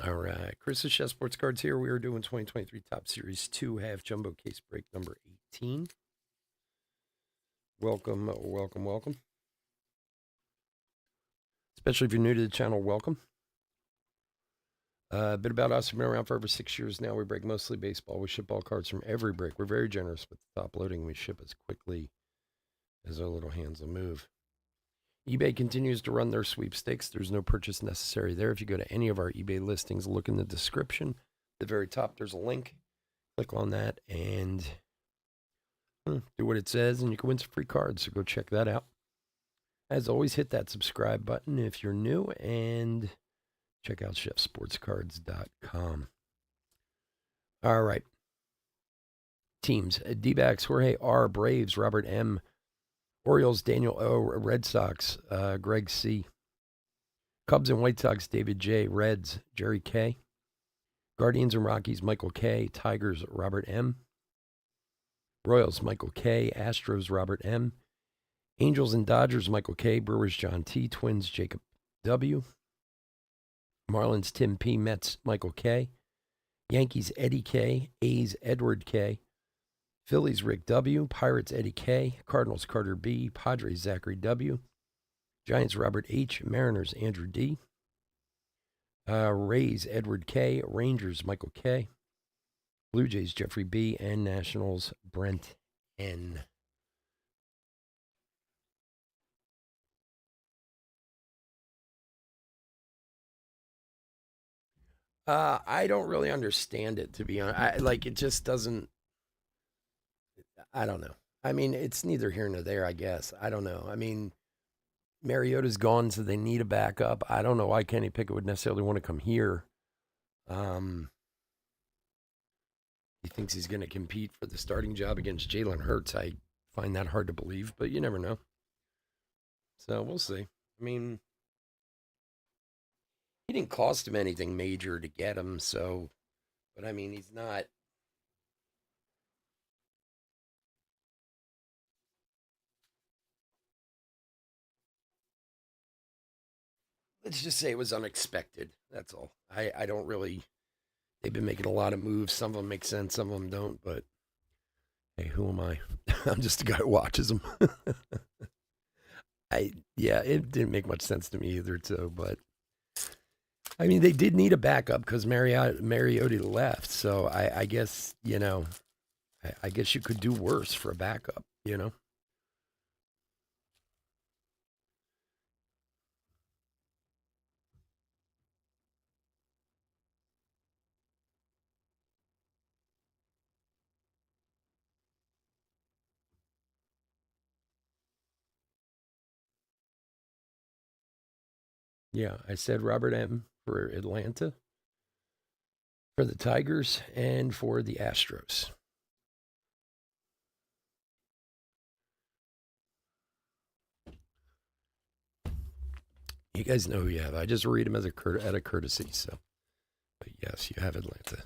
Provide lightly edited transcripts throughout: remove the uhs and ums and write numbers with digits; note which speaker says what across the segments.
Speaker 1: All right. Chris's Chess Sports Cards here. We are doing 2023 Top Series 2 half jumbo case break number 18. Welcome, welcome, welcome. Especially if you're new to the channel, welcome. A bit about us. We've been around for over 6 years now. We break mostly baseball. We ship all cards from every break. We're very generous with the top loading. We ship as quickly as our little hands will move. eBay continues to run their sweepstakes. There's no purchase necessary there. If you go to any of our eBay listings, look in the description. At the very top, there's a link. Click on that and do what it says, and you can win some free cards. So go check that out. As always, hit that subscribe button if you're new, and check out chefsportscards.com. All right. Teams: D-backs, Jorge R. Braves, Robert M. Orioles, Daniel O. Red Sox, Greg C. Cubs and White Sox, David J. Reds, Jerry K. Guardians and Rockies, Michael K. Tigers, Robert M. Royals, Michael K. Astros, Robert M. Angels and Dodgers, Michael K. Brewers, John T. Twins, Jacob W. Marlins, Tim P. Mets, Michael K. Yankees, Eddie K. A's, Edward K. Phillies, Rick W. Pirates, Eddie K. Cardinals, Carter B. Padres, Zachary W. Giants, Robert H. Mariners, Andrew D. Rays, Edward K. Rangers, Michael K. Blue Jays, Jeffrey B. And Nationals, Brent N. I don't really understand it, to be honest. It just doesn't. I don't know. I mean, it's neither here nor there, I guess. I don't know. I mean, Mariota's gone, so they need a backup. I don't know why Kenny Pickett would necessarily want to come here. Um, he thinks he's going to compete for the starting job against Jalen Hurts. I find that hard to believe, but you never know. So we'll see. I mean, he didn't cost him anything major to get him, so, but I mean, he's not. Let's just say it was unexpected. That's all. I don't really. They've been making a lot of moves. Some of them make sense, some of them don't, but hey, who am I? I'm just a guy who watches them. Yeah, it didn't make much sense to me either, too. But I mean, they did need a backup because Mariota left, so I guess I guess you could do worse for a backup. Yeah, I said Robert M for Atlanta, for the Tigers, and for the Astros. You guys know who you have. I just read them as out of courtesy. So, but yes, you have Atlanta.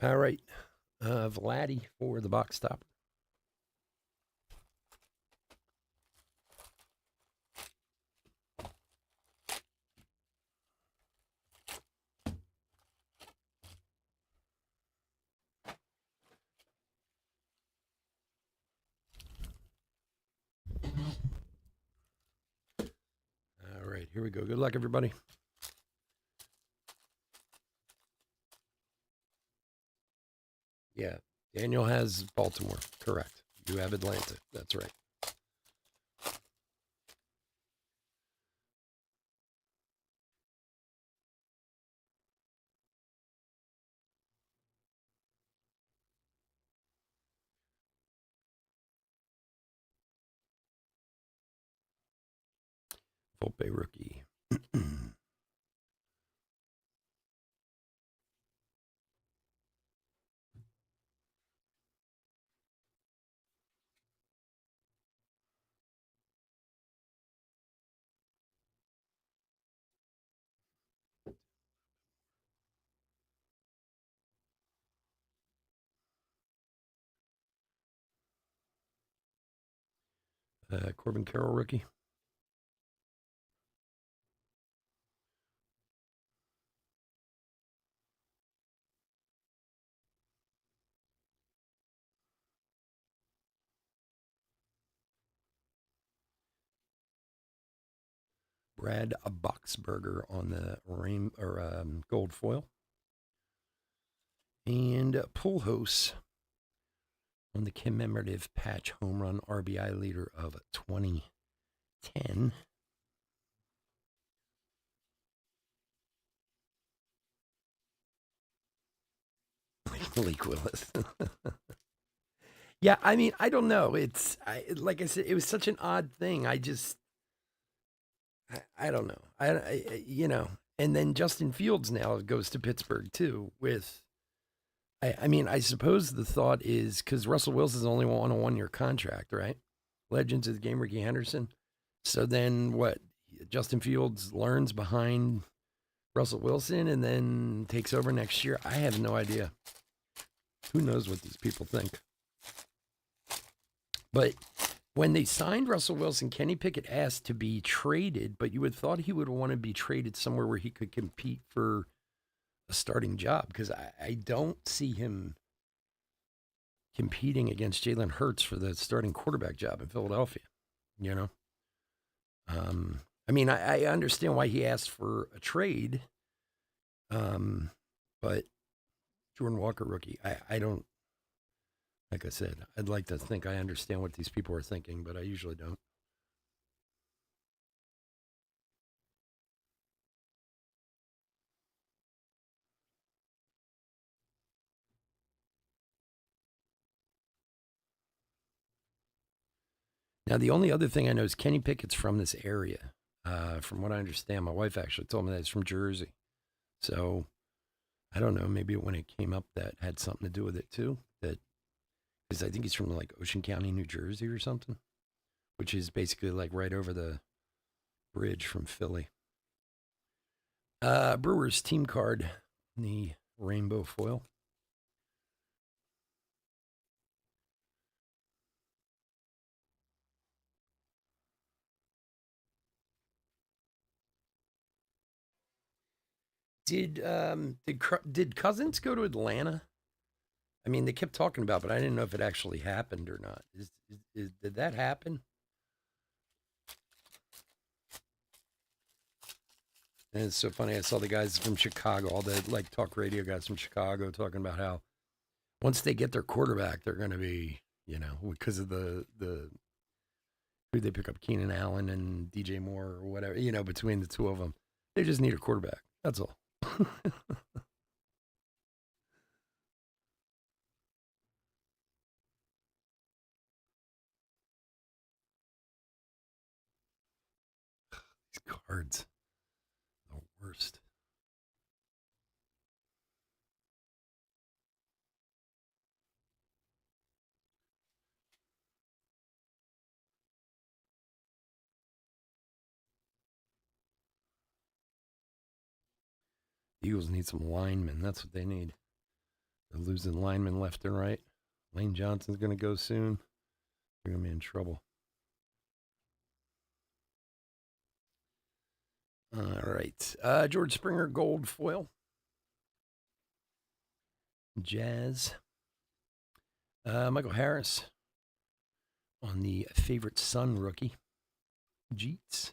Speaker 1: All right, Vladdy for the box stopper. All right, here we go. Good luck, everybody. Yeah, Daniel has Baltimore. Correct. You have Atlanta. That's right. Volpe rookie. Corbin Carroll rookie. Brad Boxberger on the gold foil. And Pujols on the commemorative patch home run RBI leader of 2010. Malik Willis. Yeah, I mean, I don't know. Like I said, it was such an odd thing. I don't know. And then Justin Fields now goes to Pittsburgh too. I mean, I suppose the thought is because Russell Wilson's only on a 1-year contract, right? Legends of the game, Ricky Henderson. So then what? Justin Fields learns behind Russell Wilson and then takes over next year. I have no idea. Who knows what these people think? But when they signed Russell Wilson, Kenny Pickett asked to be traded, but you would have thought he would want to be traded somewhere where he could compete for a starting job because I don't see him competing against Jalen Hurts for the starting quarterback job in Philadelphia. You know, I mean, I understand why he asked for a trade, but Jordan Walker rookie, I don't. Like I said, I'd like to think I understand what these people are thinking, but I usually don't. Now, the only other thing I know is Kenny Pickett's from this area. From what I understand, my wife actually told me that he's from Jersey. So I don't know. Maybe when it came up, that had something to do with it too. That because I think he's from like Ocean County, New Jersey, or something, which is basically like right over the bridge from Philly. Brewers team card, the rainbow foil. Did Cousins go to Atlanta? I mean, they kept talking about, it, but I didn't know if it actually happened or not. Did that happen? And it's so funny. I saw the guys from Chicago, all the like talk radio guys from Chicago, talking about how once they get their quarterback, they're going to be, because of the who they pick up, Keenan Allen and DJ Moore or whatever, between the two of them, they just need a quarterback. That's all. These cards, the worst. The Eagles need some linemen. That's what they need. They're losing linemen left and right. Lane Johnson's going to go soon. They're going to be in trouble. All right. George Springer gold foil. Jazz. Michael Harris on the favorite son rookie. Jeets.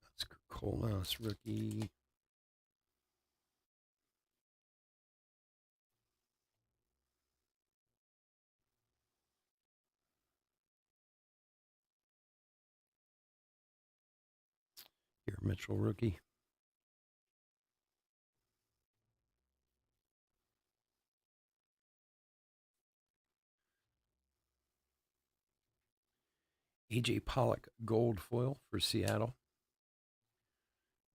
Speaker 1: That's Kolas rookie. Here, Mitchell rookie. A.J. Pollock gold foil for Seattle.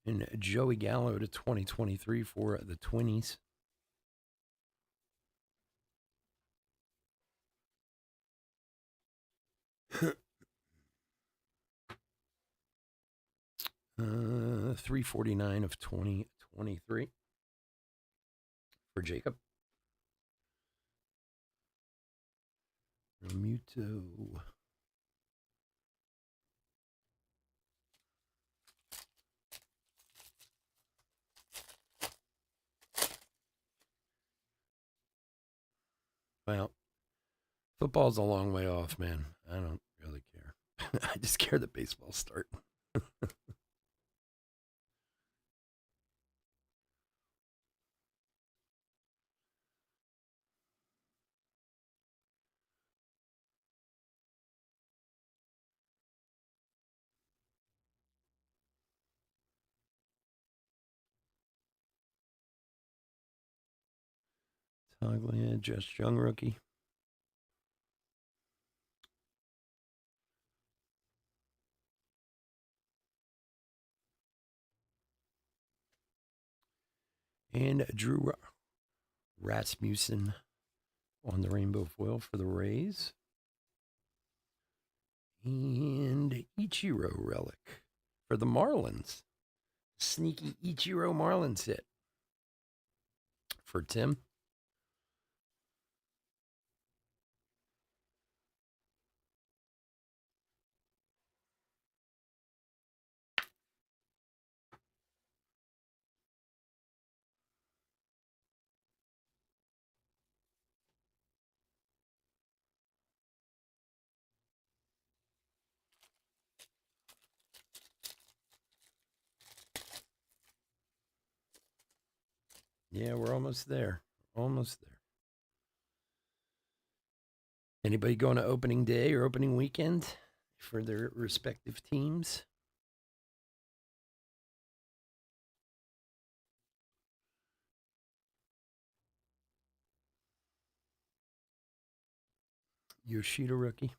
Speaker 1: And Joey Gallo to 2023 for the Twinnies. $349 of 2023 for Jacob. Romuto. Well, football's a long way off, man. I don't really care. I just care that baseball's starting. Toglia, just young rookie. And Drew Rasmussen on the rainbow foil for the Rays. And Ichiro relic for the Marlins. Sneaky Ichiro Marlins hit for Tim. Yeah, we're almost there. Almost there. Anybody going to opening day or opening weekend for their respective teams? Yoshida rookie.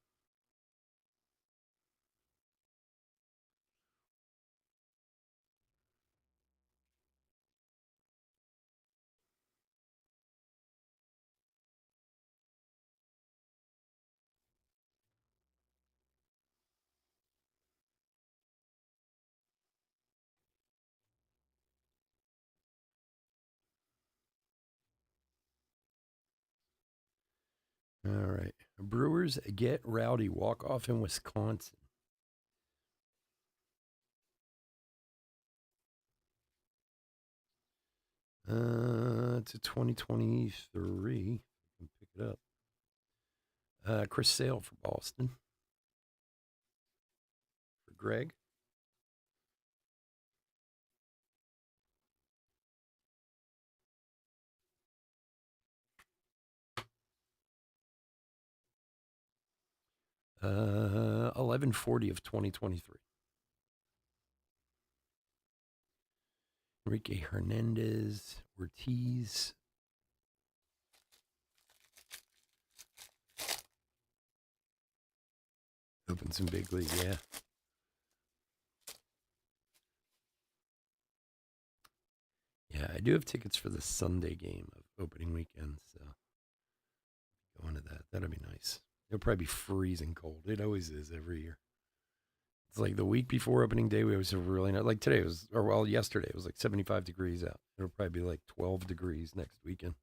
Speaker 1: All right. Brewers get rowdy. Walk off in Wisconsin. To 2023. I can pick it up. Chris Sale for Boston. For Greg. Uh, 1140 of 2023. Enrique Hernandez, Ortiz. Open some big league, yeah. Yeah, I do have tickets for the Sunday game of opening weekend, so going to that. That'll be nice. It'll probably be freezing cold. It always is every year. It's like the week before opening day, we always have really not like today it was, or well, yesterday it was like 75 degrees out. It'll probably be like 12 degrees next weekend.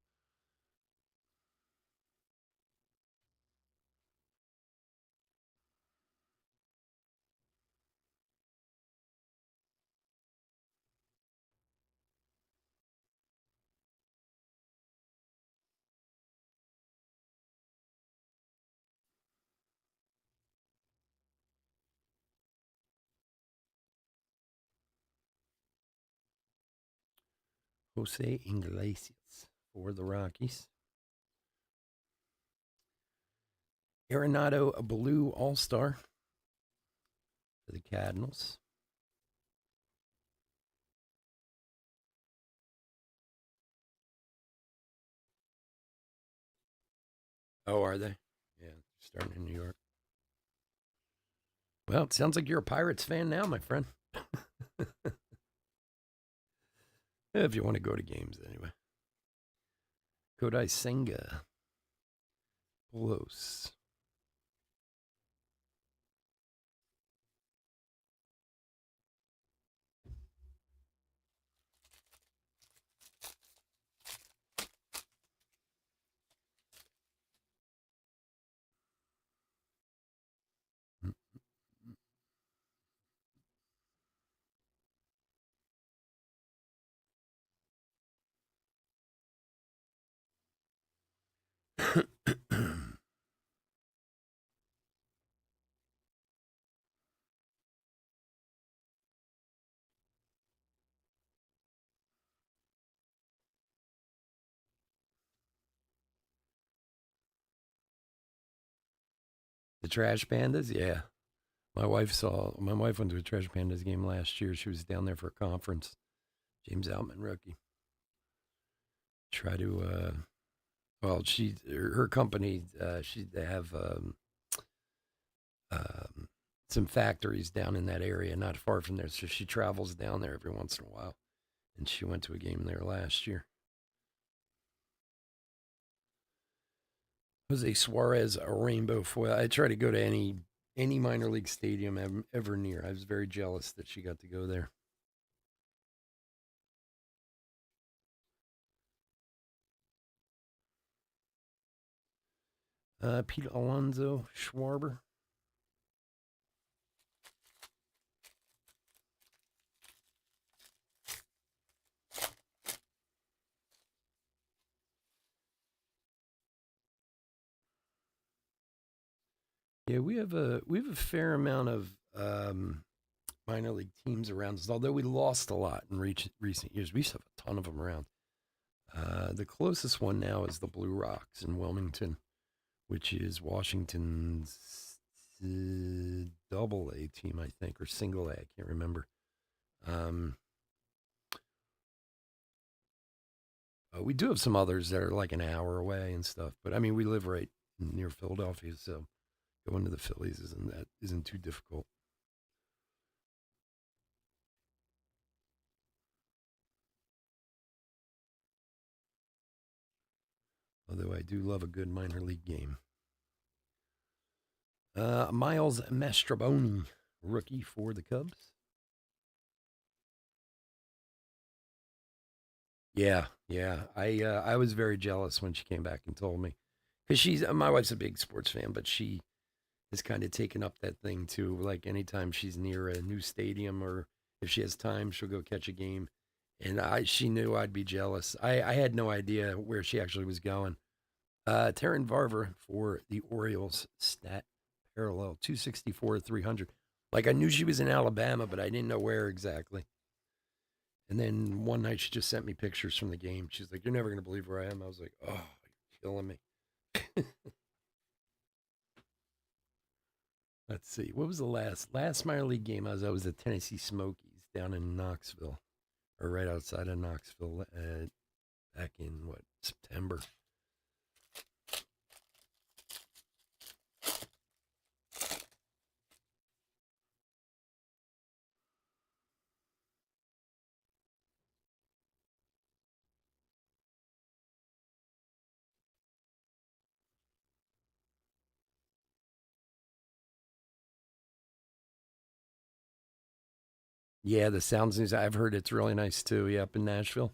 Speaker 1: Jose Iglesias for the Rockies. Arenado, a blue all-star for the Cardinals. Oh, are they? Yeah, starting in New York. Well, it sounds like you're a Pirates fan now, my friend. If you want to go to games anyway. Kodai Senga. Close. The Trash Pandas, yeah. My wife went to a Trash Pandas game last year. She was down there for a conference. James Outman rookie. Try to well, her company they have um, some factories down in that area, not far from there. So she travels down there every once in a while, and she went to a game there last year. Jose Suarez, a rainbow foil. I try to go to any minor league stadium ever near. I was very jealous that she got to go there. Pete Alonso Schwarber. Yeah, we have a fair amount of minor league teams around us. Although we lost a lot in recent years, we still have a ton of them around. The closest one now is the Blue Rocks in Wilmington, which is Washington's double A team, I think, or single A. I can't remember. Um, we do have some others that are like an hour away and stuff, but I mean, we live right near Philadelphia, so going to the Phillies isn't too difficult. Although I do love a good minor league game. Miles Mastrobuoni, rookie for the Cubs. Yeah, yeah. I was very jealous when she came back and told me because she's my wife's a big sports fan, but she has kind of taken up that thing too. Like anytime she's near a new stadium or if she has time, she'll go catch a game. And she knew I'd be jealous. I had no idea where she actually was going. Taryn Varver for the Orioles, stat parallel 264 300. Like I knew she was in Alabama, but I didn't know where exactly. And then one night she just sent me pictures from the game. She's like, "You're never gonna believe where I am." I was like, "Oh, you're killing me." Let's see. What was the last minor league game I was at Tennessee Smokies down in Knoxville, or right outside of Knoxville, back in what September. Yeah, the Sounds News. I've heard it's really nice too. Yeah, up in Nashville.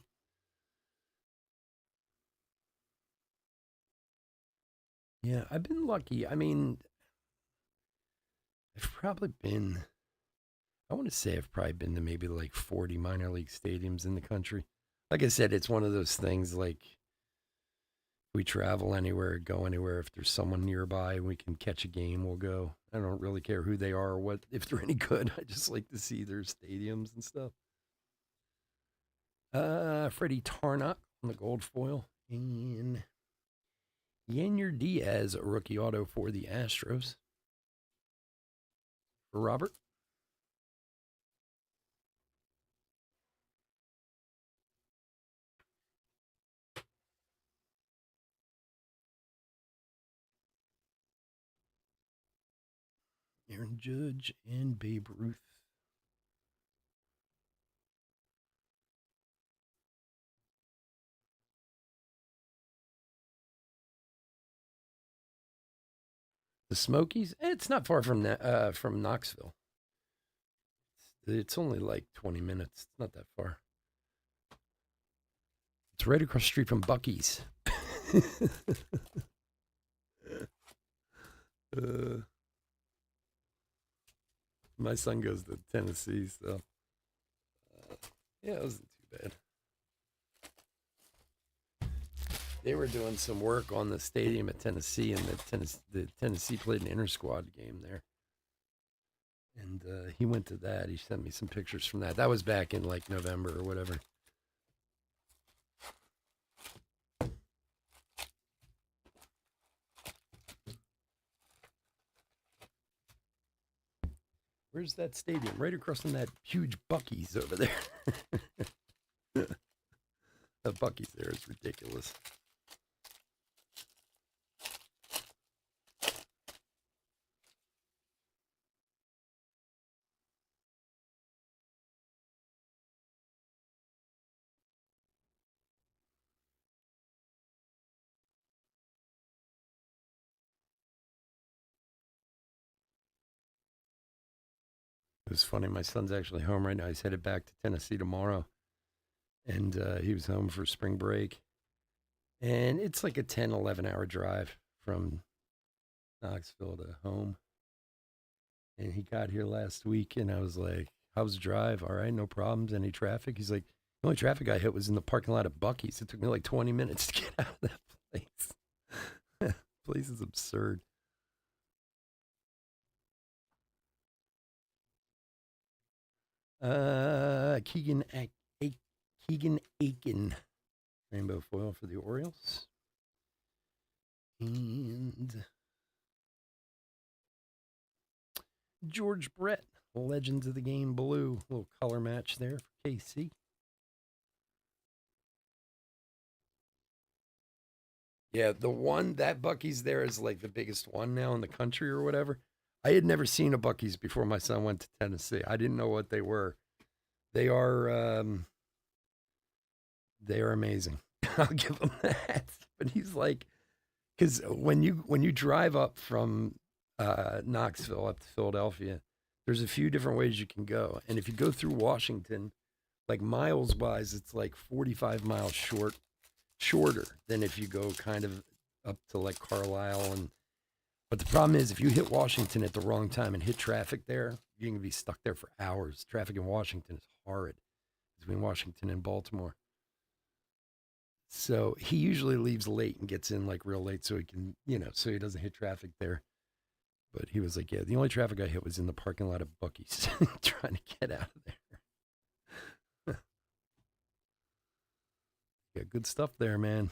Speaker 1: Yeah, I've been lucky. I mean, I've probably been. I want to say I've probably been to maybe like 40 minor league stadiums in the country. Like I said, it's one of those things like we travel anywhere, go anywhere. If there's someone nearby and we can catch a game, we'll go. I don't really care who they are or what, if they're any good. I just like to see their stadiums and stuff. Freddie Tarnok on the gold foil. And Yainer Diaz, a rookie auto for the Astros. For Robert. Aaron Judge and Babe Ruth. The Smokies? It's not far from Knoxville. It's only like 20 minutes. It's not that far. It's right across the street from Buc-ee's. My son goes to Tennessee, so yeah, it wasn't too bad. They were doing some work on the stadium at Tennessee, and the Tennessee played an inter-squad game there. And he went to that. He sent me some pictures from that. That was back in like November or whatever. Where's that stadium? Right across from that huge Buc-ee's over there. The Buc-ee's there is ridiculous. It was funny. My son's actually home right now. He's headed back to Tennessee tomorrow. And he was home for spring break. And it's like a 10, 11-hour drive from Knoxville to home. And he got here last week, and I was like, "How was the drive? All right, no problems. Any traffic?" He's like, "The only traffic I hit was in the parking lot of Buc-ee's. It took me like 20 minutes to get out of that place." Place is absurd. Keegan Aiken, rainbow foil for the Orioles, and George Brett, Legends of the Game blue, little color match there for KC. Yeah, the one that Buc-ee's there is like the biggest one now in the country or whatever. I had never seen a Buc-ee's before my son went to Tennessee. I didn't know what they were. They are they are amazing. I'll give him that. But he's like, because when you drive up from Knoxville up to Philadelphia, there's a few different ways you can go, and if you go through Washington, like miles wise, it's like 45 miles shorter than if you go kind of up to like Carlisle. And but the problem is if you hit Washington at the wrong time and hit traffic there, you can be stuck there for hours. Traffic in Washington is horrid between Washington and Baltimore. So he usually leaves late and gets in like real late so he can, so he doesn't hit traffic there. But he was like, yeah, the only traffic I hit was in the parking lot of Buc-ee's trying to get out of there. Yeah, good stuff there, man.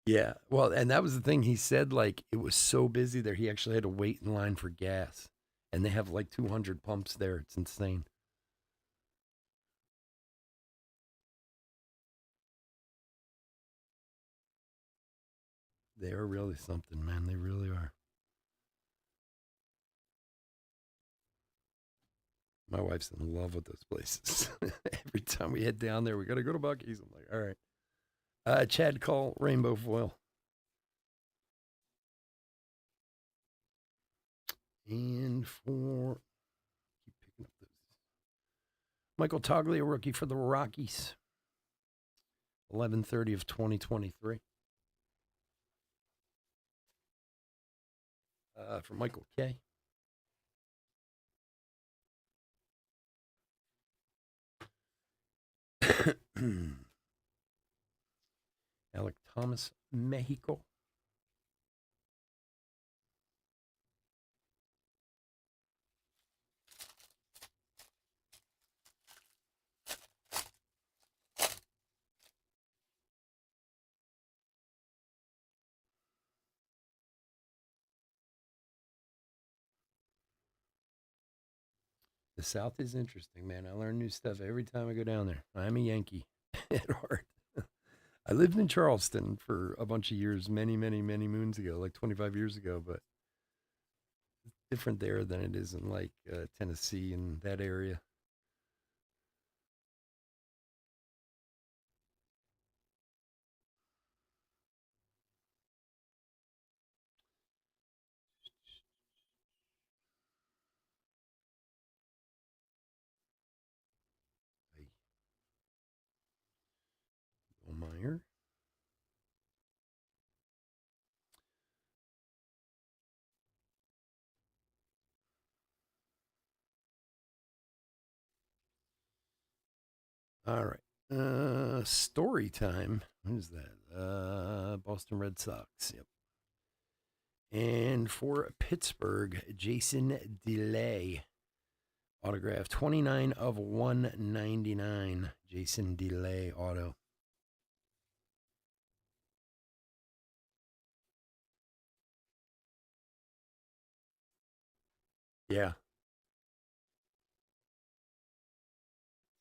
Speaker 1: Yeah. Well, and that was the thing. He said like it was so busy there he actually had to wait in line for gas. And they have like 200 pumps there. It's insane. They are really something, man. They really are. My wife's in love with those places. Every time we head down there, we got to go to Buc-ee's. I'm like, all right. Chad Call, Rainbow Foil. And for keep picking up those. Michael Toglia, rookie for the Rockies. 11/30 of 2023. For Michael K. Alec Thomas, Mexico. The South is interesting, man. I learn new stuff every time I go down there. I'm a Yankee at heart. I lived in Charleston for a bunch of years, many, many, many moons ago, like 25 years ago, but different there than it is in like Tennessee and that area. Hey, Bill Meyer. All right. Story time. What is that? Boston Red Sox. Yep. And for Pittsburgh, Jason DeLay. Autograph 29 of 199. Jason DeLay auto. Yeah.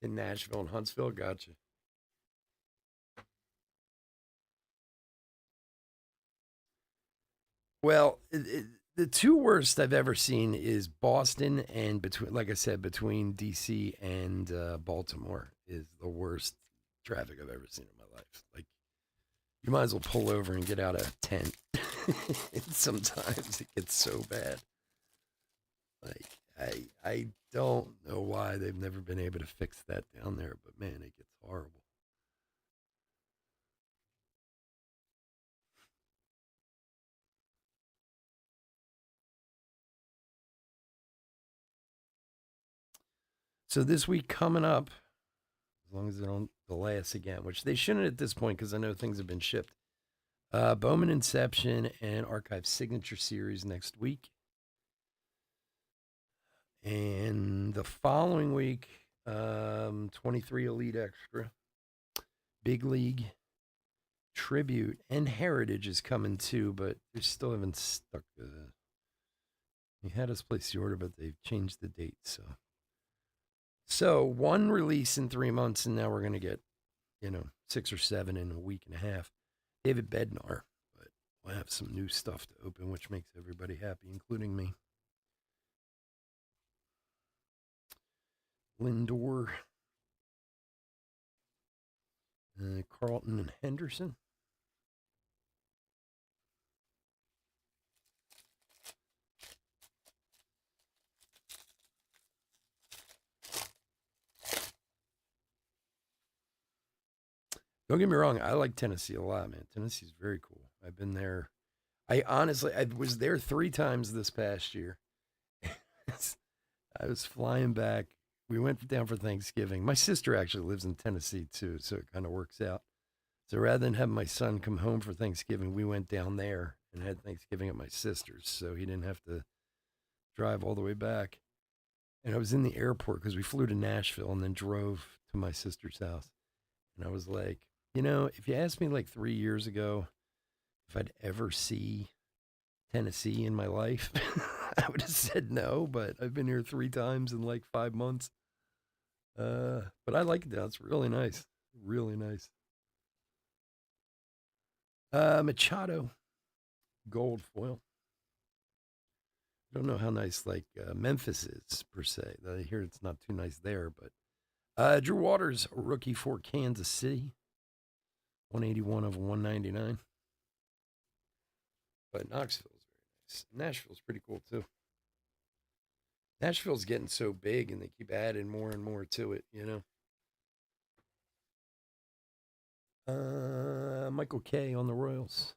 Speaker 1: In Nashville and Huntsville. Gotcha. Well, the two worst I've ever seen is Boston and between, like I said, between DC and Baltimore is the worst traffic I've ever seen in my life. Like, you might as well pull over and get out a tent. Sometimes it gets so bad. Like, I don't know why they've never been able to fix that down there, but man, it gets horrible. So this week coming up, as long as they don't delay us again, which they shouldn't at this point because I know things have been shipped. Bowman Inception and Archive Signature Series next week. And the following week, 23 Elite Extra, Big League, Tribute, and Heritage is coming too, but they still haven't stuck. They had us place the order, but they've changed the date. So one release in 3 months, and now we're going to get, 6 or 7 in a week and a half. David Bednar, but we'll have some new stuff to open, which makes everybody happy, including me. Lindor, Carlton, and Henderson. Don't get me wrong, I like Tennessee a lot, man. Tennessee's very cool. I've been there. I was there 3 times this past year. I was flying back. We went down for Thanksgiving. My sister actually lives in Tennessee too, so it kind of works out. So rather than have my son come home for Thanksgiving, we went down there and had Thanksgiving at my sister's, so he didn't have to drive all the way back. And I was in the airport because we flew to Nashville and then drove to my sister's house. And I was like, if you asked me like 3 years ago if I'd ever see Tennessee in my life, I would have said no, but I've been here 3 times in like 5 months. But I like it now. It's really nice. Really nice. Machado, gold foil. I don't know how nice like Memphis is per se. I hear it's not too nice there, but Drew Waters, rookie for Kansas City, 181 of 199. But Knoxville's very nice. Nashville's pretty cool too. Nashville's getting so big, and they keep adding more and more to it. Michael Kay on the Royals.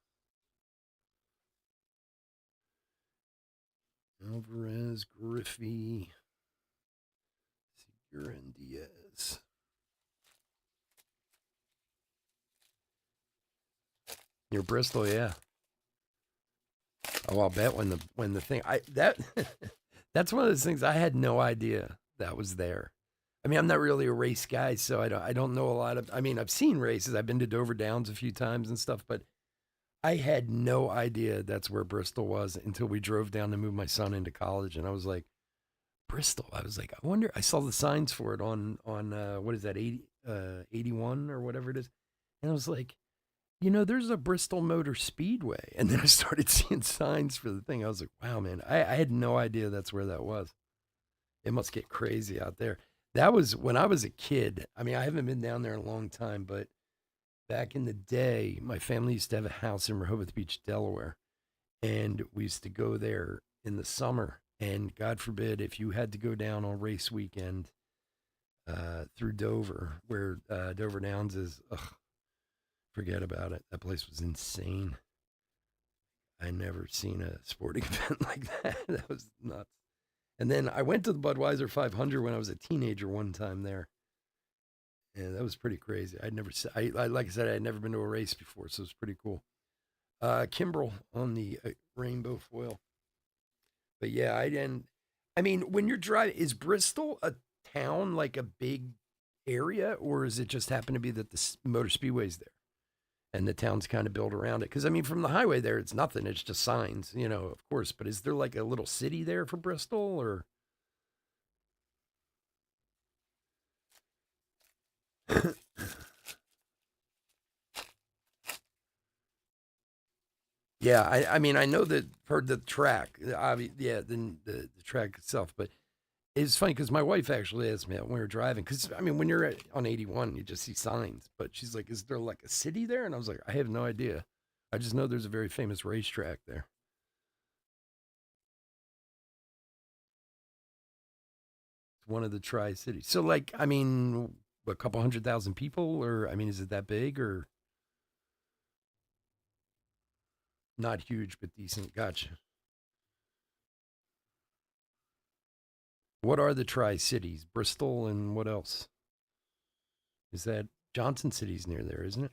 Speaker 1: Alvarez, Griffey, Segura, and Diaz. Near Bristol, yeah. Oh, I'll bet when the thing that's one of those things I had no idea that was there. I mean, I'm not really a race guy, so I don't know a lot of. I mean, I've seen races. I've been to Dover Downs a few times and stuff, but I had no idea that's where Bristol was until we drove down to move my son into college, and I was like, Bristol. I was like, I wonder. I saw the signs for it on what is that 81 or whatever it is, and I was like, there's a Bristol Motor Speedway. And then I started seeing signs for the thing. I was like, wow, man, I had no idea that's where that was. It must get crazy out there. That was when I was a kid. I mean, I haven't been down there in a long time, but back in the day, my family used to have a house in Rehoboth Beach, Delaware. And we used to go there in the summer. And God forbid, if you had to go down on race weekend through Dover, where Dover Downs is, forget about it. That place was insane. I never seen a sporting event like that. That was nuts. And then I went to the Budweiser 500 when I was a teenager one time there. And that was pretty crazy. I'd never, like I said, I had never been to a race before, so it was pretty cool. Kimbrel on the rainbow foil. But yeah, I didn't. I mean, when you're driving, is Bristol a town, like a big area, or is it just happen to be that the motor speedway's there and the town's kind of built around it? Because I mean, from the highway there, it's nothing. It's just signs, of course. But is there like a little city there for Bristol, or? Yeah, I mean, I know that heard the track, yeah, the track itself, but it's funny because my wife actually asked me that when we were driving. Because I mean, when you're on 81, you just see signs. But she's like, "Is there like a city there?" And I was like, "I have no idea. I just know there's a very famous racetrack there. It's one of the Tri Cities. So, like, I mean, a couple 100,000 people, or I mean, is it that big or not huge but decent? Gotcha. What are the Tri Cities? Bristol and what else? Is that Johnson City's near there, isn't it?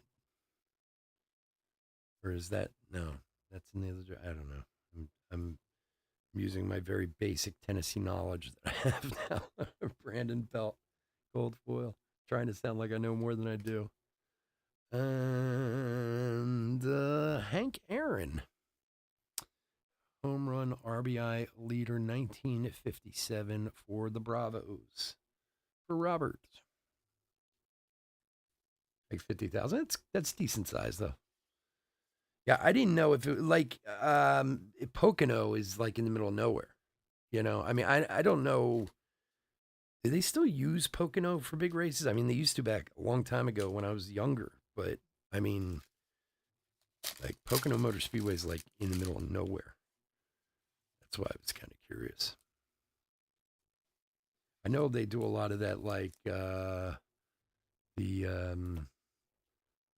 Speaker 1: Or is that no? That's in the other. I don't know. I'm using my very basic Tennessee knowledge that I have now. Brandon Belt, gold foil. Trying to sound like I know more than I do. And Hank Aaron, home run RBI leader, 1957 for the Bravos. For Robert, like 50,000. That's decent size though. Yeah, I didn't know if it like Pocono is like in the middle of nowhere. I mean, I don't know. Do they still use Pocono for big races? I mean, they used to back a long time ago when I was younger, but I mean, like Pocono Motor Speedway is like in the middle of nowhere. That's why I was kind of curious. I know they do a lot of that, like the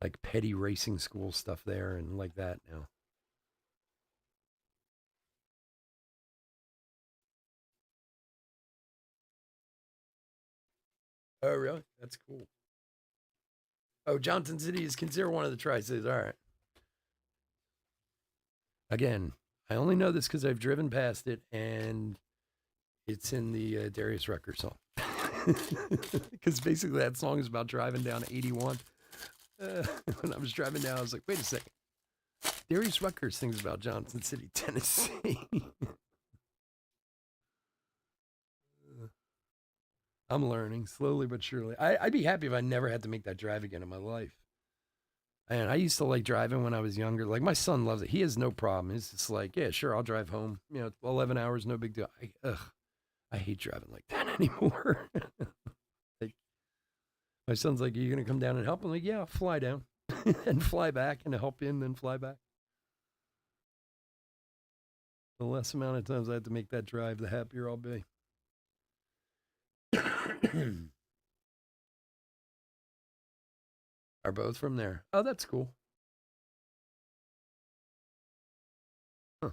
Speaker 1: like petty racing school stuff there and like that now. Oh, really? That's cool. Oh, Johnson City is considered one of the Tri Cities. All right. Again, I only know this because I've driven past it and it's in the Darius Rucker song. Because basically that song is about driving down 81. When I was driving down, I was like, wait a second. Darius Rucker sings about Johnson City, Tennessee. I'm learning slowly but surely. I'd be happy if I never had to make that drive again in my life. And I used to like driving when I was younger. Like my son loves it. He has no problem. He's just like, yeah, sure, I'll drive home. 11 hours, no big deal. I hate driving like that anymore. Like, my son's like, are you going to come down and help? I'm like, yeah, I'll fly down and fly back and help in, then fly back. The less amount of times I have to make that drive, the happier I'll be. Are both from there? Oh, that's cool. Huh.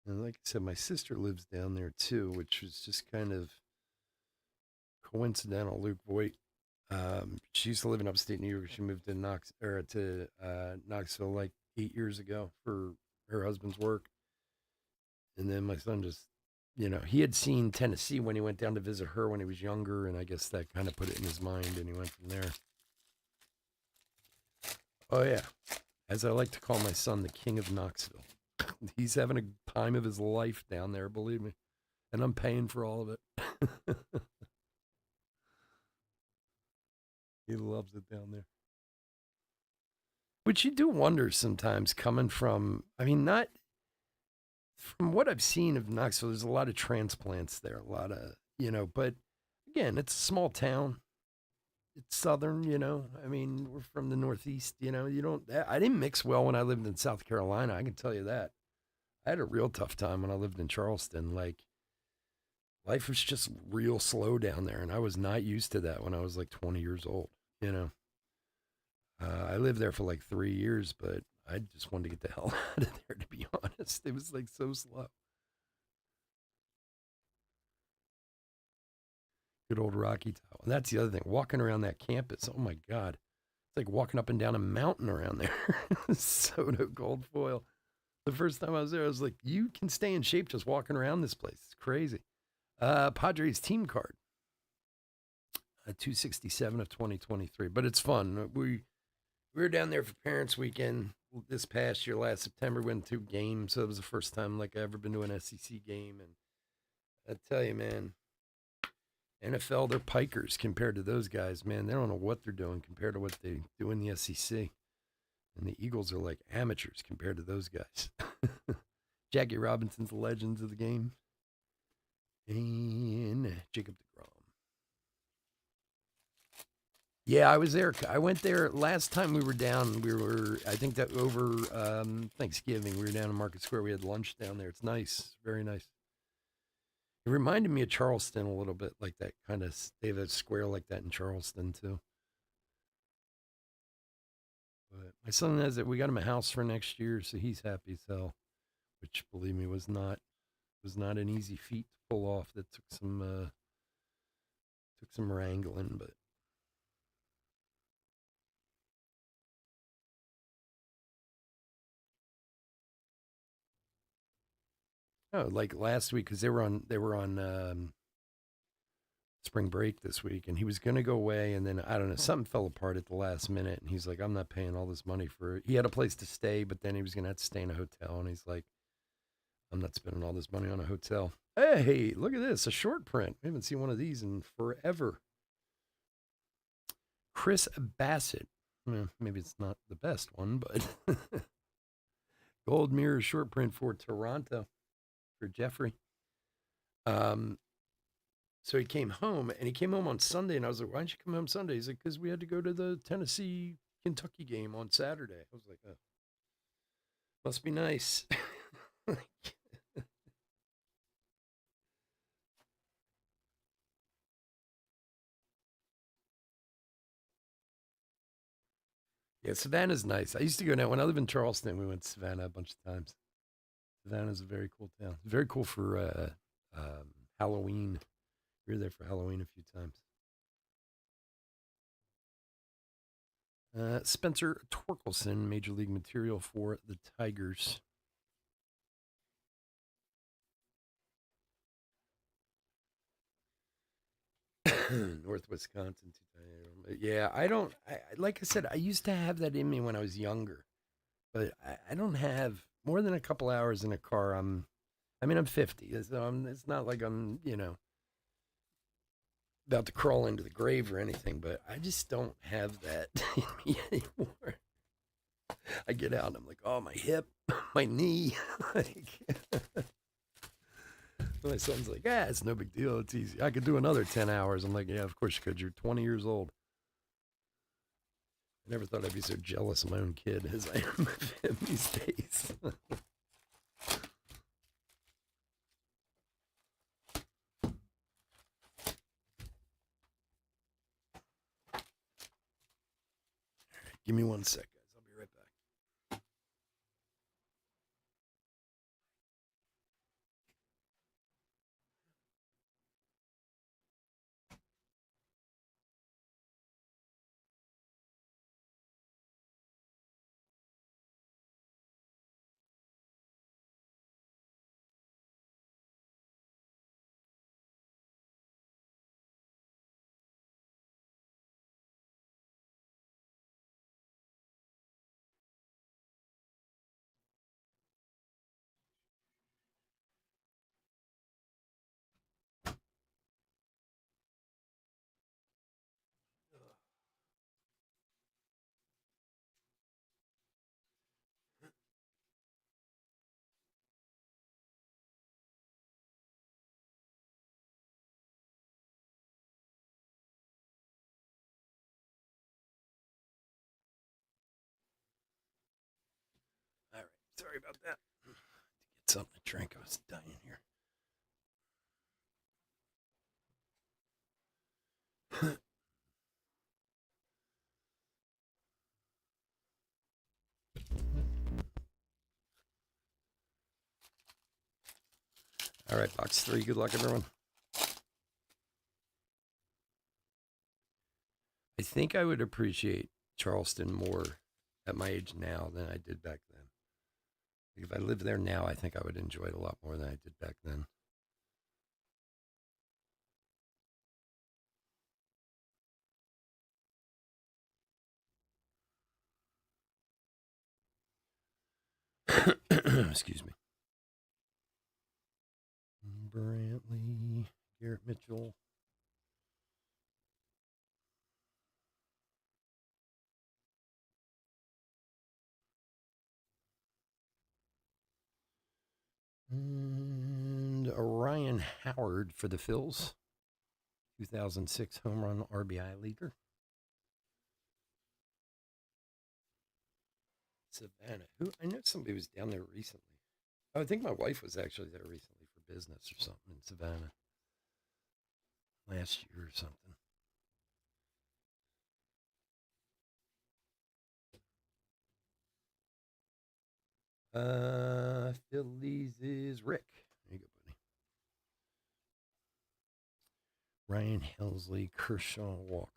Speaker 1: And like I said, my sister lives down there too, which was just kind of coincidental. Luke Voigt. She used to live in upstate New York. She moved to Knoxville like 8 years ago for her husband's work. And then my son just, he had seen Tennessee when he went down to visit her when he was younger, and I guess that kind of put it in his mind, and he went from there. Oh yeah, As I like to call my son, the king of Knoxville. He's having a time of his life down there, believe me. And I'm paying for all of it. He loves it down there. Which you do wonder sometimes coming from, I mean, not from what I've seen of Knoxville, there's a lot of transplants there, a lot of, but again, it's a small town. It's southern, I mean, we're from the Northeast, you don't, I didn't mix well when I lived in South Carolina. I can tell you that. I had a real tough time when I lived in Charleston. Like, life was just real slow down there. And I was not used to that when I was like 20 years old, you know. I lived there for like 3 years, but I just wanted to get the hell out of there, to be honest. It was like so slow. Good old Rocky Top. And that's the other thing. Walking around that campus, oh my God. It's like walking up and down a mountain around there. Soda Gold Foil. The first time I was there, I was like, you can stay in shape just walking around this place. It's crazy. Padres team card. 267 of 2023. But it's fun. We were down there for Parents Weekend this past year, last September. Went to games. So it was the first time like I ever been to an SEC game. And I tell you, man, NFL, they're pikers compared to those guys, man. They don't know what they're doing compared to what they do in the SEC. And the Eagles are like amateurs compared to those guys. Jackie Robinson's the legends of the game. And Jacob deGrom. Yeah, I was there. I went there last time we were down. We were, I think that over Thanksgiving, we were down in Market Square. We had lunch down there. It's nice. Very nice. It reminded me of Charleston a little bit, like that kind of, they have a square like that in Charleston too. But my son has it. We got him a house for next year, so he's happy as hell. Which, believe me, was not an easy feat to pull off. That took some wrangling, but oh, like last week because they were on spring break this week, and he was gonna go away, and then I don't know, something fell apart at the last minute, and he's like, I'm not paying all this money for it. He had a place to stay, but then he was gonna have to stay in a hotel, and he's like, I'm not spending all this money on a hotel. Hey, look at this, a short print. We haven't seen one of these in forever. Chris Bassett. Well, maybe it's not the best one, but gold mirror short print for Toronto for Jeffrey. Um, so he came home, and he came home on Sunday, and I was like, "Why didn't you come home Sunday?" He's like, "Because we had to go to the Tennessee Kentucky game on Saturday." I was like, "Oh, must be nice." Yeah, Savannah's nice. I used to go down when I lived in Charleston. We went to Savannah a bunch of times. Savannah's a very cool town. Very cool for Halloween. We were there for Halloween a few times. Spencer Torkelson, Major League material for the Tigers. North Wisconsin. Yeah, I don't. Like I said, I used to have that in me when I was younger, but I don't have more than a couple hours in a car. I mean, I'm 50, so it's not like I'm, about to crawl into the grave or anything, but I just don't have that in me anymore. I get out and I'm like, oh, my hip, my knee. Like, my son's like, yeah, it's no big deal. It's easy. I could do another 10 hours. I'm like, yeah, of course you could. You're 20 years old. I never thought I'd be so jealous of my own kid as I am of him these days. Give me 1 sec. Sorry about that. Get something to drink. I was dying here. All right, box 3. Good luck, everyone. I think I would appreciate Charleston more at my age now than I did back then. If I lived there now, I think I would enjoy it a lot more than I did back then. Excuse me. Brantley, Garrett Mitchell. And Ryan Howard for the Phils. 2006 home run RBI leader. Savannah. Who? I know somebody was down there recently. I think my wife was actually there recently for business or something in Savannah last year or something. Phillies is Rick. There you go, buddy. Ryan Helsley, Kershaw, Walker.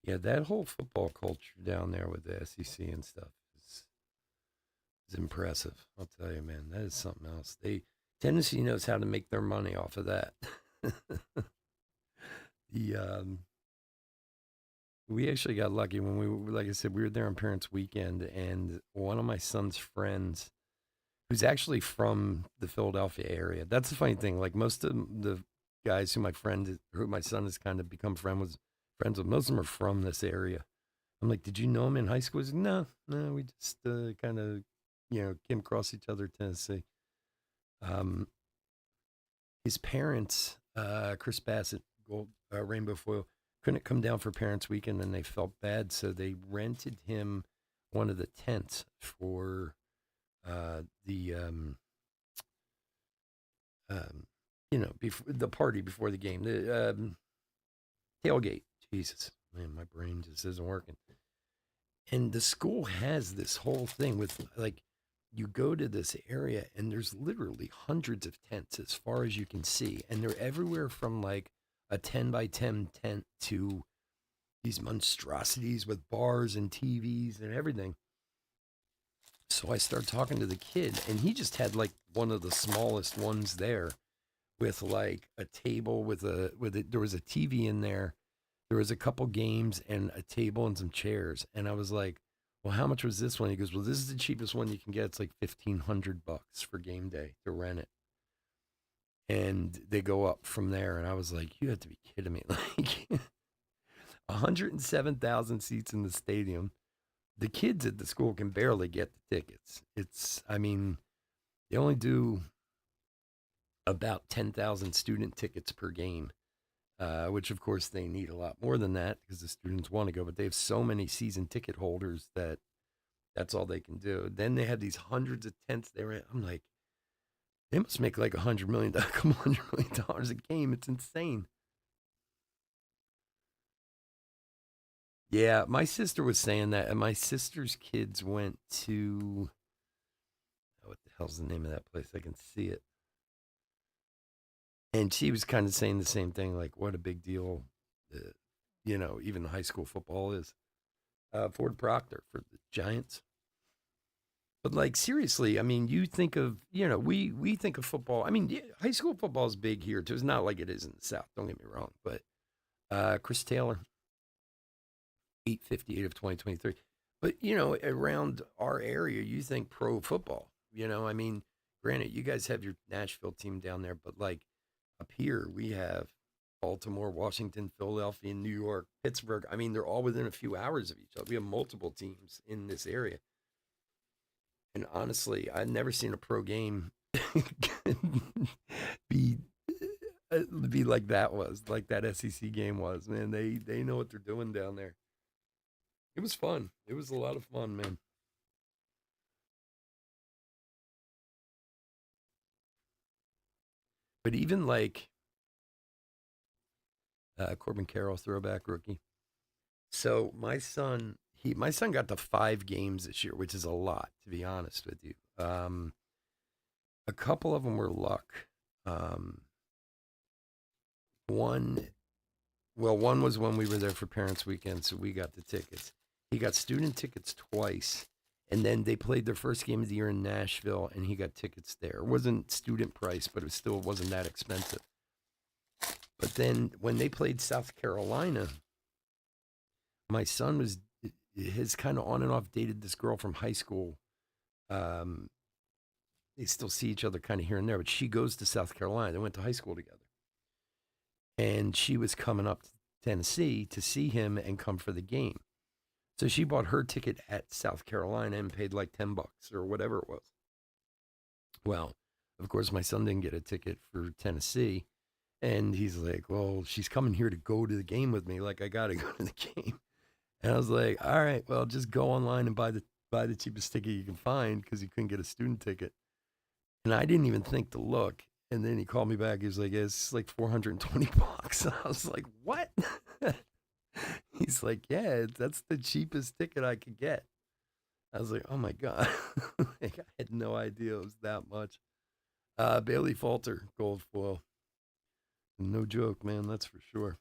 Speaker 1: Yeah, that whole football culture down there with the SEC and stuff is impressive. I'll tell you, man, that is something else. Tennessee knows how to make their money off of that. the We actually got lucky when like I said, we were there on Parents Weekend, and one of my son's friends, who's actually from the Philadelphia area. That's the funny thing. Like most of the guys who my son has kind of become friends with, most of them are from this area. I'm like, did you know him in high school? He's like, no, we just kind of, came across each other at Tennessee. Um, his parents, Chris Bassett, Gold Rainbow Foil, couldn't come down for Parents Weekend, and they felt bad, so they rented him one of the tents for the before the party before the game, the tailgate. Jesus, man, my brain just isn't working. And the school has this whole thing with, like, you go to this area and there's literally hundreds of tents as far as you can see, and they're everywhere from like a 10 by 10 tent to these monstrosities with bars and TVs and everything. So I start talking to the kid, and he just had like one of the smallest ones there, with like a table there was a TV in there. There was a couple games and a table and some chairs. And I was like, well, how much was this one? He goes, well, this is the cheapest one you can get. It's like $1,500 for game day to rent it. And they go up from there. And I was like, you have to be kidding me. Like 107,000 seats in the stadium. The kids at the school can barely get the tickets. I mean, they only do about 10,000 student tickets per game, which of course they need a lot more than that because the students want to go, but they have so many season ticket holders that that's all they can do. Then they have these hundreds of tents there. I'm like, they must make like $100 million a game. It's insane. Yeah, my sister was saying that, and my sister's kids went to, what the hell's the name of that place? I can see it. And she was kind of saying the same thing, like what a big deal, uh, even the high school football is. Ford Proctor for the Giants. But like seriously, I mean, you think of, we think of football. I mean, yeah, high school football is big here too. It's not like it is in the South. Don't get me wrong, but Chris Taylor, 858 of 2023. But around our area, you think pro football. I mean, Granted, you guys have your Nashville team down there, but like up here, we have Baltimore, Washington, Philadelphia, New York, Pittsburgh. I mean, they're all within a few hours of each other. We have multiple teams in this area. And honestly, I've never seen a pro game be be like that SEC game was. Man, they know what they're doing down there. It was fun. It was a lot of fun, man. But even like Corbin Carroll, throwback rookie. So my son got to 5 games this year, which is a lot, to be honest with you. A couple of them were luck. Um, one, one was when we were there for Parents Weekend, so we got the tickets. He got student tickets twice, and then they played their first game of the year in Nashville, and he got tickets there. It wasn't student price, but it still wasn't that expensive. But then when they played South Carolina, my son was has kind of on and off dated this girl from high school. Um, they still see each other kind of here and there, but she goes to South Carolina. They went to high school together, and she was coming up to Tennessee to see him and come for the game. So she bought her ticket at South Carolina and paid like $10 or whatever it was. Well, of course, my son didn't get a ticket for Tennessee. And he's like, well, she's coming here to go to the game with me. Like, I got to go to the game. And I was like, all right, well, just go online and buy the cheapest ticket you can find because you couldn't get a student ticket. And I didn't even think to look. And then he called me back. He was like, it's like $420. I was like, what? He's like, yeah, that's the cheapest ticket I could get. I was like, oh my God. Like, I had no idea it was that much. Bailey Falter, gold foil. No joke, man. That's for sure.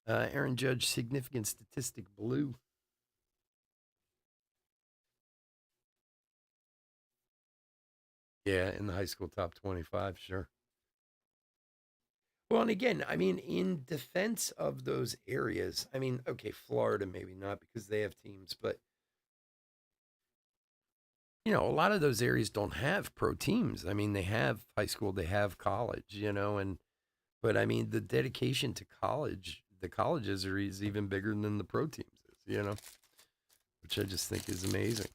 Speaker 1: Uh, Aaron Judge, significant statistic blue. Yeah, in the high school top 25, sure. Well, and again, I mean, in defense of those areas, I mean, okay, Florida maybe not because they have teams, but a lot of those areas don't have pro teams. I mean, they have high school, they have college, and but I mean, the dedication to college, the colleges is even bigger than the pro teams is, which I just think is amazing,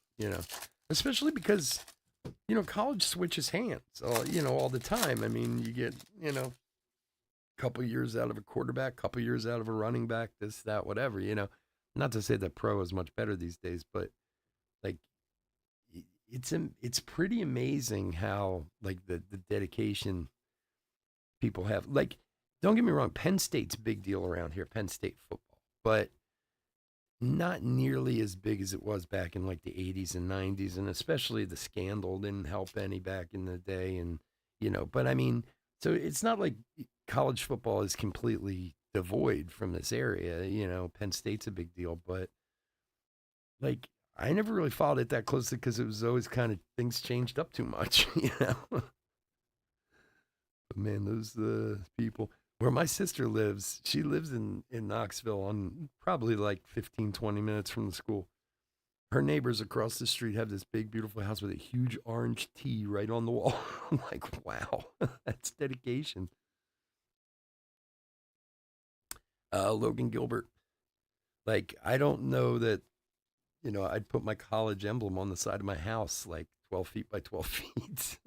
Speaker 1: especially because college switches hands, all the time. I mean, you get, couple years out of a quarterback, couple years out of a running back, this, that, whatever. Not to say that pro is much better these days, but like it's pretty amazing how like the dedication people have. Like, don't get me wrong, Penn State's a big deal around here, Penn State football, but not nearly as big as it was back in like the 80s and 90s, and especially the scandal didn't help any back in the day. And but I mean, so it's not like college football is completely devoid from this area. Penn State's a big deal, but like I never really followed it that closely because it was always kind of things changed up too much. But man, those people. Where my sister lives, she lives in Knoxville, on probably like 15, 20 minutes from the school. Her neighbors across the street have this big, beautiful house with a huge orange T right on the wall. I'm like, wow, that's dedication. Logan Gilbert. Like, I don't know that, I'd put my college emblem on the side of my house, like 12 feet by 12 feet.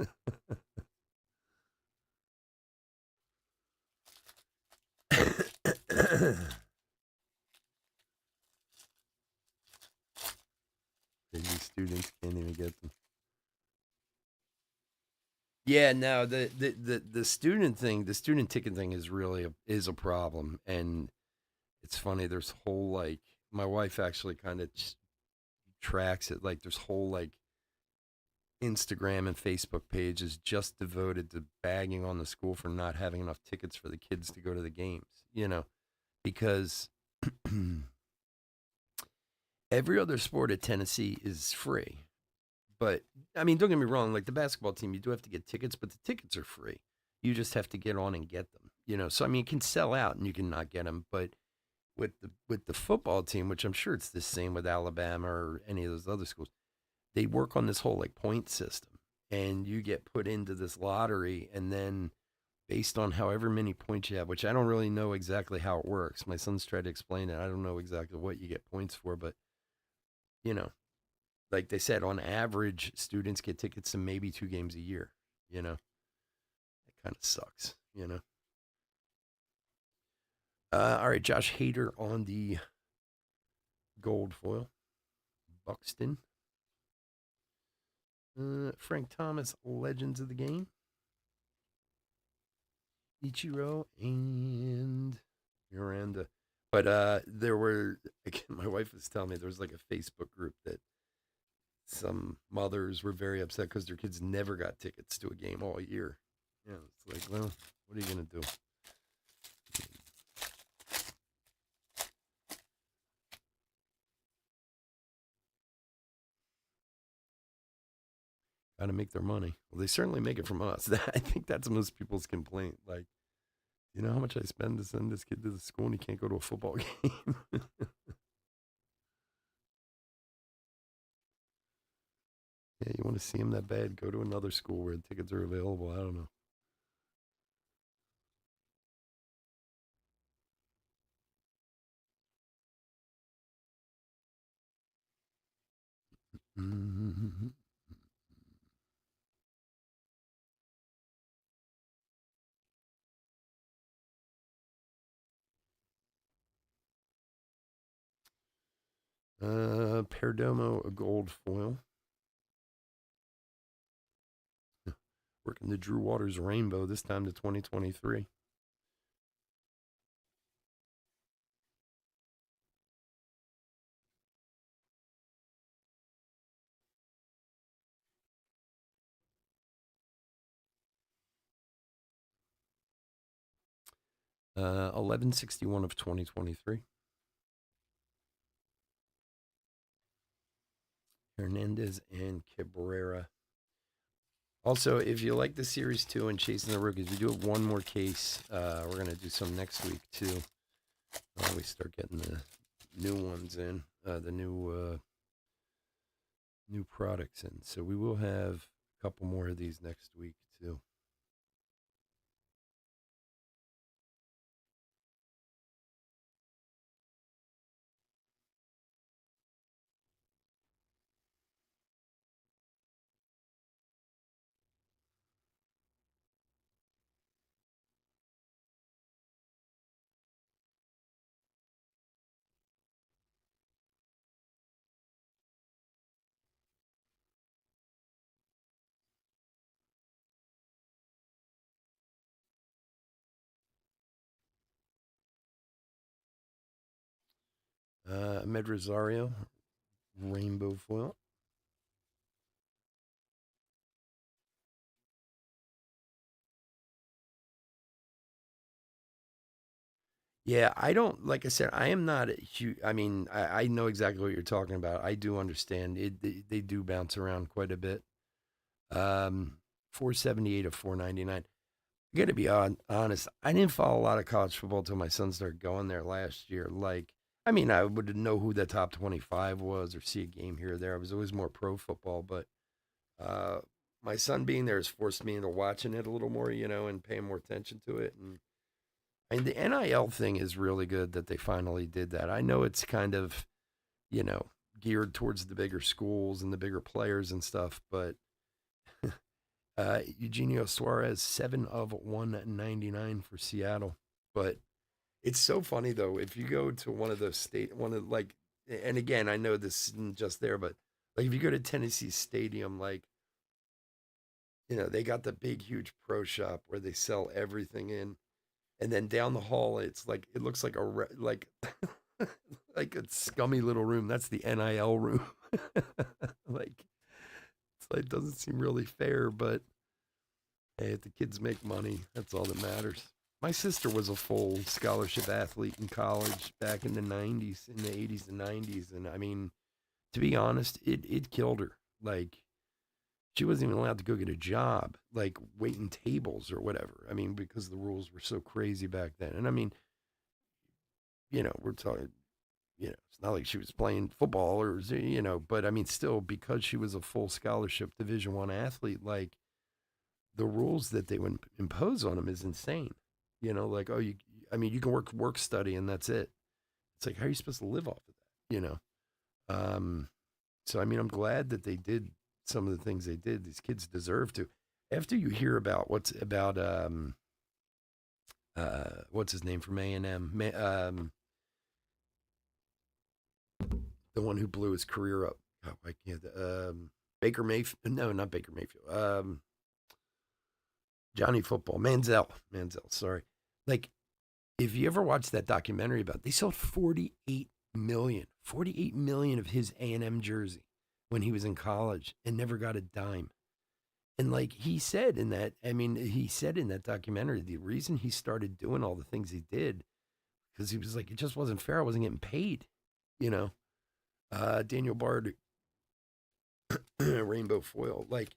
Speaker 1: Maybe students can't even get them. Yeah, no, the student thing, the student ticket thing is really is a problem, and it's funny. There's whole like my wife actually kind of tracks it. Like there's whole like Instagram and Facebook pages just devoted to bagging on the school for not having enough tickets for the kids to go to the games. Because every other sport at Tennessee is free. But I mean, don't get me wrong. Like the basketball team, you do have to get tickets, but the tickets are free. You just have to get on and get them. So I mean, it can sell out and you can not get them, but with the football team, which I'm sure it's the same with Alabama or any of those other schools. They work on this whole like point system, and you get put into this lottery, and then based on however many points you have, which I don't really know exactly how it works. My son's tried to explain it. I don't know exactly what you get points for, but you know, like they said, on average, students get tickets to maybe 2 games a year. You know, it kind of sucks. All right, Josh Hader on the gold foil. Buxton. Frank Thomas, Legends of the Game. Ichiro and Miranda. But there were, again, my wife was telling me there was like a Facebook group that some mothers were very upset because their kids never got tickets to a game all year. Yeah, it's like, well, what are you going to do? Got to make their money. Well, they certainly make it from us. I think that's most people's complaint. Like, you know how much I spend to send this kid to the school and he can't go to a football game? Yeah, you want to see him that bad? Go to another school where tickets are available. I don't know. Mm-hmm. Perdomo, a gold foil. Working the Drew Waters Rainbow, this time to 2023. 1161 of 2023. Hernandez and Cabrera. Also, if you like the series too and Chasing the Rookies, we do have one more case. We're going to do some next week too. We start getting the new ones in, the new products in. So we will have a couple more of these next week too. Ahmed Rosario, rainbow foil. Yeah, I don't, like I said, I am not a huge, I mean, I know exactly what you're talking about. I do understand it. They do bounce around quite a bit. 478 of 499. I got to be honest. I didn't follow a lot of college football until my son started going there last year. Like, I mean, I would know who the top 25 was or see a game here or there. I was always more pro football, but uh, my son being there has forced me into watching it a little more, and paying more attention to it. And the NIL thing is really good that they finally did that. I know it's kind of, you know, geared towards the bigger schools and the bigger players and stuff, but Eugenio Suarez, 7 of 199 for Seattle. But it's so funny though, if you go to one of those and again, I know this isn't just there, but like if you go to Tennessee Stadium, like, they got the big, huge pro shop where they sell everything in. And then down the hall, it's like, it looks like like, like a scummy little room. That's the NIL room. Like, it's like, it doesn't seem really fair, but hey, if the kids make money, that's all that matters. My sister was a full scholarship athlete in college back in the 90s, in the 80s and 90s. And I mean, to be honest, it killed her. Like, she wasn't even allowed to go get a job, like waiting tables or whatever. I mean, because the rules were so crazy back then. And I mean, we're talking, it's not like she was playing football or, but I mean, still, because she was a full scholarship Division I athlete, like the rules that they would impose on them is insane. Like, oh, you can work study and that's it. It's like, how are you supposed to live off of that? Um, so, I mean, I'm glad that they did some of the things they did. These kids deserve to. After you hear about what's his name from A&M, the one who blew his career up. Oh, I can't. Baker Mayfield. No, not Baker Mayfield. Johnny Football. Manziel. Sorry. Like, if you ever watched that documentary about it, they sold 48 million of his A&M jersey when he was in college and never got a dime. And like he said in that documentary, the reason he started doing all the things he did, because he was like, it just wasn't fair. I wasn't getting paid, you know. Daniel Bard, Rainbow Foil. Like,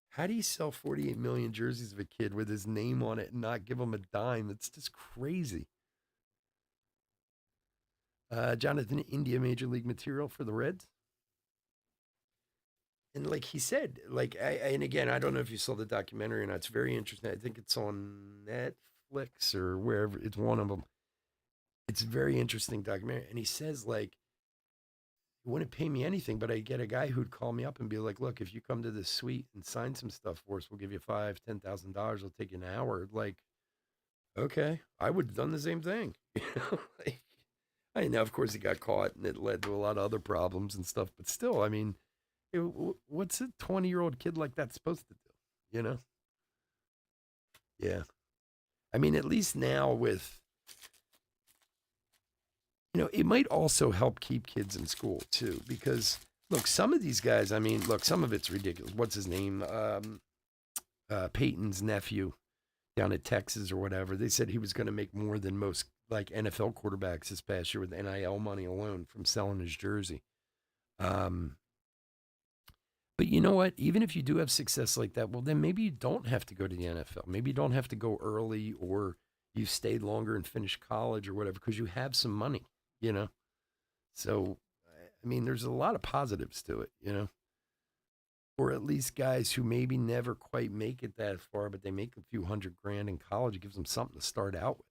Speaker 1: how do you sell 48 million jerseys of a kid with his name on it and not give him a dime? It's just crazy. Jonathan India, Major League material for the Reds. And like he said, and again, I don't know if you saw the documentary or not. It's very interesting. I think it's on Netflix or wherever. It's one of them. It's a very interesting documentary. And he says, like, he wouldn't pay me anything, but I'd get a guy who'd call me up and be like, look, if you come to this suite and sign some stuff for us, we'll give you $5,000, $10,000. It'll take you an hour. Like, okay, I would have done the same thing. Like, I know, of course, he got caught and it led to a lot of other problems and stuff. But still, I mean, what's a 20-year-old kid like that supposed to do? Yeah. I mean, at least now with, it might also help keep kids in school too, because look, some of these guys, I mean, look, some of it's ridiculous. What's his name? Peyton's nephew down at Texas or whatever. They said he was going to make more than most like NFL quarterbacks this past year with NIL money alone from selling his jersey. But you know what? Even if you do have success like that, well, then maybe you don't have to go to the NFL. Maybe you don't have to go early, or you stayed longer and finished college or whatever because you have some money, you know? So, I mean, there's a lot of positives to it. Or at least guys who maybe never quite make it that far, but they make a few $100,000 in college. It gives them something to start out with.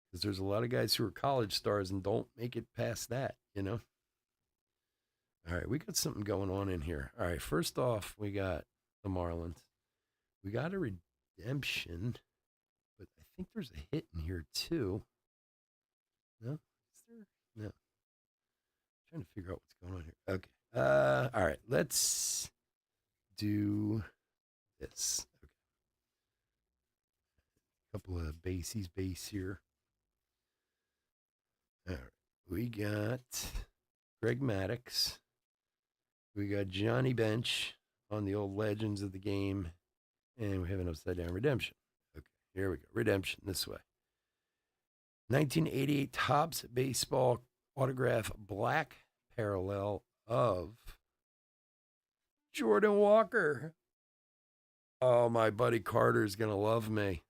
Speaker 1: Because there's a lot of guys who are college stars and don't make it past that. All right, we got something going on in here. All right, first off, we got the Marlins. We got a redemption, but I think there's a hit in here too. No, is there? No. I'm trying to figure out what's going on here. Okay. All right, let's do this. Okay. A couple of base here. All right, we got Greg Maddux. We got Johnny Bench on the old legends of the game. And we have an upside down redemption. Okay, here we go. Redemption this way. 1988 Topps Baseball autograph black parallel of Jordan Walker. Oh, my buddy Carter's going to love me.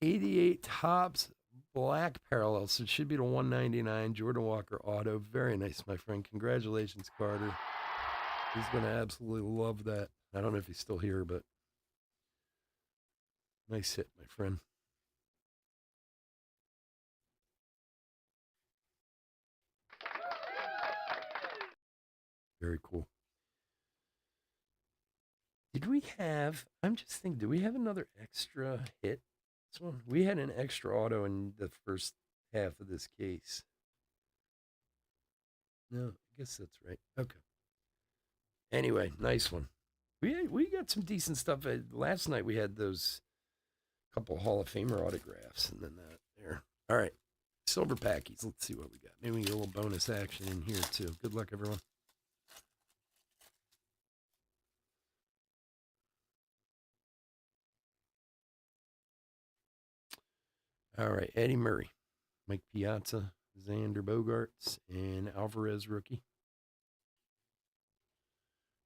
Speaker 1: 88 Topps black parallel. So it should be the 199 Jordan Walker auto. Very nice, my friend. Congratulations, Carter. He's going to absolutely love that. I don't know if he's still here, but nice hit, my friend. Very cool. Did we have, I'm just thinking, did we have another extra hit? This one? We had an extra auto in the first half of this case. No, I guess that's right. Okay. Anyway, nice one. We got some decent stuff. Last night we had those couple Hall of Famer autographs, and then that there. All right, silver packies. Let's see what we got. Maybe we get a little bonus action in here too. Good luck, everyone. All right, Eddie Murray, Mike Piazza, Xander Bogaerts, and Alvarez rookie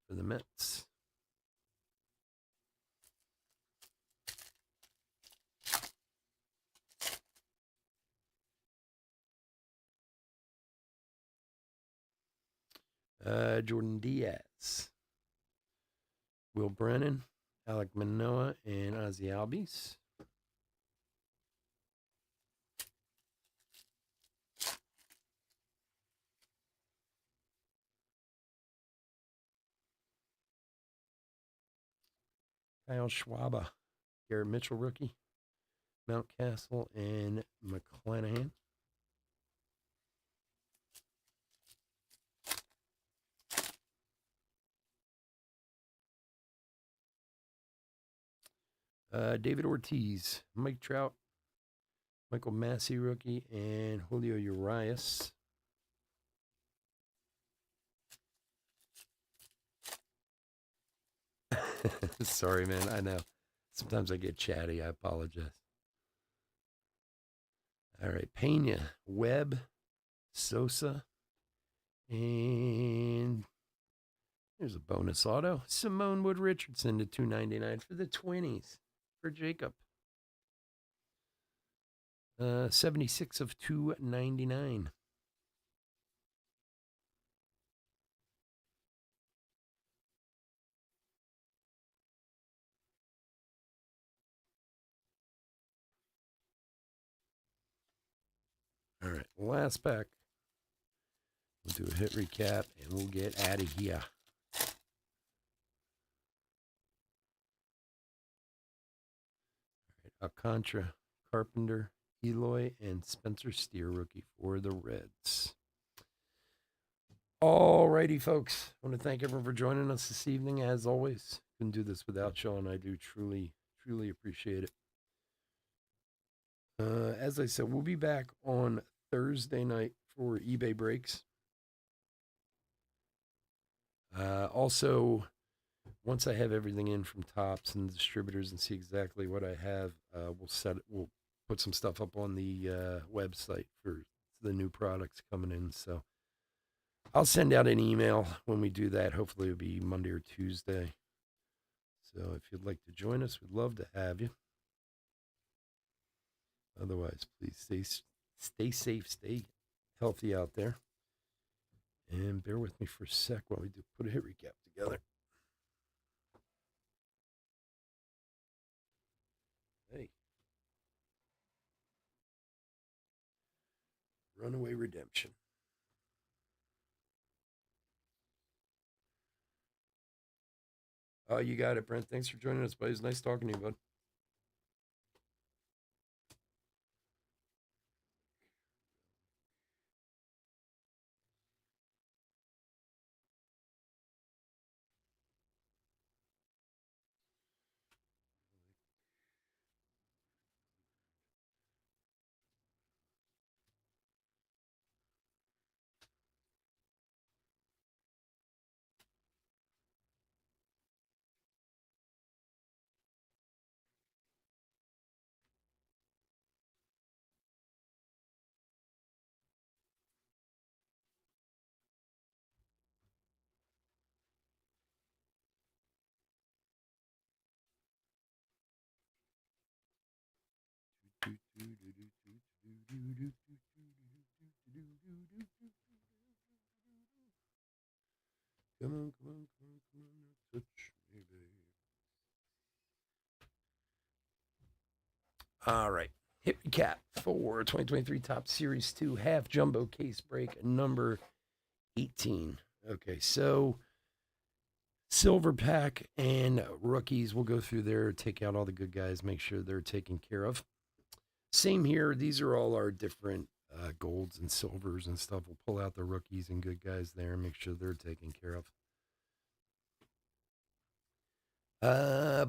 Speaker 1: for the Mets. Jordan Diaz, Will Brennan, Alec Manoa, and Ozzy Albies. Kyle Schwaba, Garrett Mitchell rookie, Mountcastle, and McClanahan. David Ortiz, Mike Trout, Michael Massey rookie, and Julio Urias. Sorry, man. I know. Sometimes I get chatty. I apologize. All right. Pena, Webb, Sosa, and there's a bonus auto. Simone Wood Richardson to 299 for the 20s for Jacob. 76 of 299. All right, last pack. We'll do a hit recap and we'll get out of here. All right, Alcantara, Carpenter, Eloy, and Spencer Steer rookie for the Reds. All righty, folks. I want to thank everyone for joining us this evening. As always, couldn't do this without y'all, and I do truly, truly appreciate it. As I said, we'll be back on Thursday night for eBay breaks. Also, once I have everything in from Tops and the distributors and see exactly what I have, we'll put some stuff up on the website for the new products coming in. So I'll send out an email when we do that. Hopefully it'll be Monday or Tuesday. So if you'd like to join us, we'd love to have you. Otherwise, please stay safe, stay healthy out there. And bear with me for a sec while we do put a hit recap together. Hey. Runaway Redemption. Oh, you got it, Brent. Thanks for joining us, buddy. It's nice talking to you, bud. Come on, touch me, babe. All right. Hit recap for 2023 Top Series 2 half jumbo case break number 18. Okay, so silver pack and rookies, we'll go through there, take out all the good guys, make sure they're taken care of. Same here. These are all our different golds and silvers and stuff. We'll pull out the rookies and good guys there and make sure they're taken care of.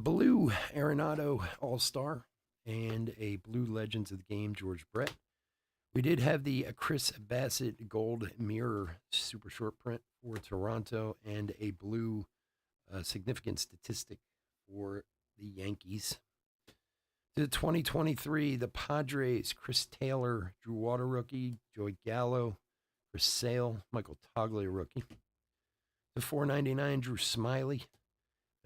Speaker 1: Blue Arenado All-Star and a blue Legends of the Game George Brett. We did have the Chris Bassett Gold Mirror Super Short Print for Toronto and a blue significant statistic for the Yankees. The 2023, the Padres, Chris Taylor, Drew Water rookie, Joey Gallo, Chris Sale, Michael Toglia rookie. The 499, Drew Smiley,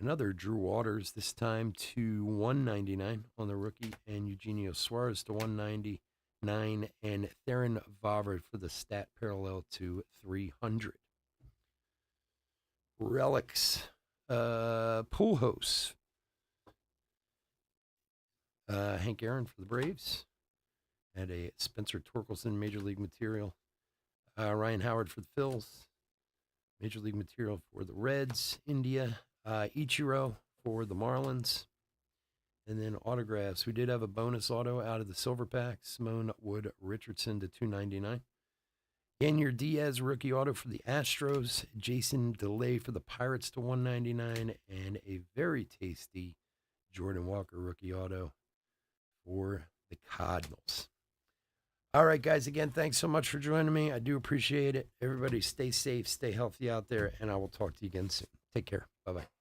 Speaker 1: another Drew Waters, this time to 199 on the rookie, and Eugenio Suarez to 199, and Theron Vavra for the stat parallel to 300. Relics. Pujols. Hank Aaron for the Braves. Had a Spencer Torkelson Major League Material. Ryan Howard for the Phils. Major League Material for the Reds. India. Ichiro for the Marlins. And then autographs. We did have a bonus auto out of the silver pack. Simone Wood Richardson to 299. Yanier Diaz rookie auto for the Astros. Jason DeLay for the Pirates to 199. And a very tasty Jordan Walker rookie auto for the Cardinals. All right, guys. Again, thanks so much for joining me. I do appreciate it. Everybody stay safe, stay healthy out there, and I will talk to you again soon. Take care. Bye-bye.